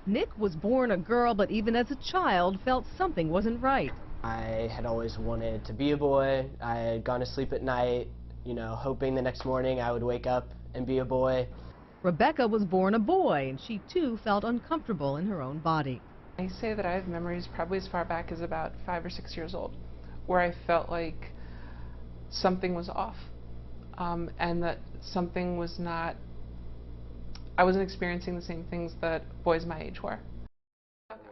Nick was born a girl, but even as a child felt something wasn't right. I had always wanted to be a boy. I had gone to sleep at night, hoping the next morning I would wake up and be a boy. Rebecca was born a boy, and she too felt uncomfortable in her own body. I say that I have memories probably as far back as about 5 or 6 years old, where I felt like something was off, and that something was not, I wasn't experiencing the same things that boys my age were.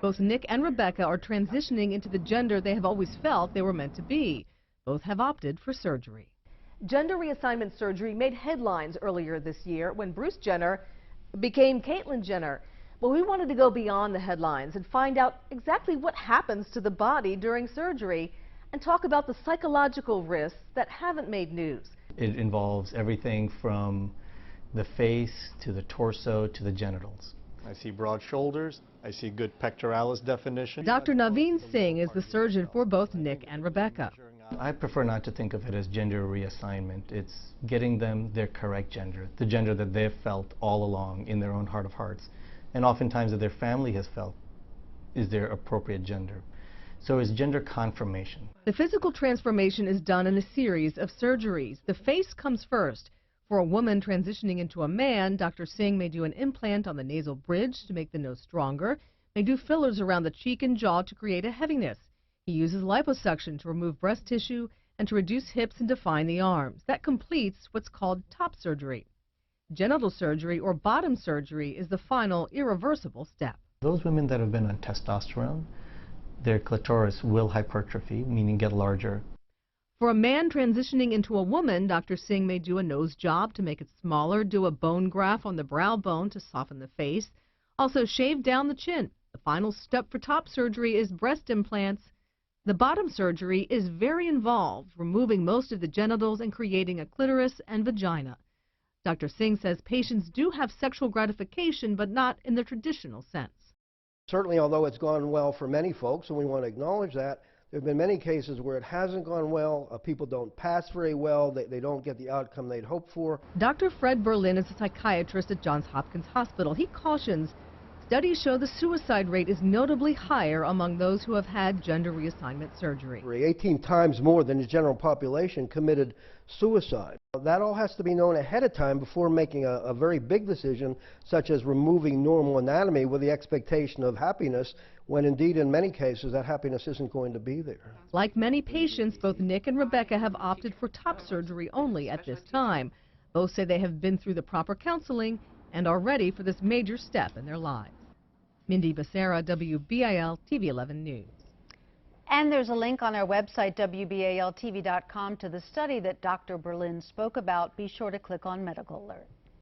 Both Nick and Rebecca are transitioning into the gender they have always felt they were meant to be. Both have opted for surgery. Gender reassignment surgery made headlines earlier this year when Bruce Jenner became Caitlyn Jenner. Well, we wanted to go beyond the headlines and find out exactly what happens to the body during surgery and talk about the psychological risks that haven't made news. It involves everything from the face to the torso to the genitals. I see broad shoulders. I see good pectoralis definition. Dr. Naveen Singh is the surgeon for both Nick and Rebecca. I prefer not to think of it as gender reassignment. It's getting them their correct gender, the gender that they've felt all along in their own heart of hearts, and oftentimes that their family has felt is their appropriate gender. So it's gender confirmation. The physical transformation is done in a series of surgeries. The face comes first. For a woman transitioning into a man, Dr. Singh may do an implant on the nasal bridge to make the nose stronger, may do fillers around the cheek and jaw to create a heaviness. He uses liposuction to remove breast tissue and to reduce hips and define the arms. That completes what's called top surgery. Genital surgery or bottom surgery is the final irreversible step. Those women that have been on testosterone, their clitoris will hypertrophy, meaning get larger. For a man transitioning into a woman, Dr. Singh may do a nose job to make it smaller, do a bone graft on the brow bone to soften the face, also shave down the chin. The final step for top surgery is breast implants. The bottom surgery is very involved, removing most of the genitals and creating a clitoris and vagina. Dr. Singh says patients do have sexual gratification, but not in the traditional sense. Certainly, although it's gone well for many folks, and we want to acknowledge that, there have been many cases where it hasn't gone well, people don't pass very well, they don't get the outcome they'd hoped for. Dr. Fred Berlin is a psychiatrist at Johns Hopkins Hospital. He cautions studies show the suicide rate is notably higher among those who have had gender reassignment surgery. 18 times more than the general population committed suicide. That all has to be known ahead of time before making a very big decision, such as removing normal anatomy with the expectation of happiness, when indeed in many cases that happiness isn't going to be there. Like many patients, both Nick and Rebecca have opted for top surgery only at this time. Both say they have been through the proper counseling and are ready for this major step in their lives. Mindy Becerra, WBAL TV 11 News. And there's a link on our website, WBALTV.com, to the study that Dr. Berlin spoke about. Be sure to click on Medical Alert.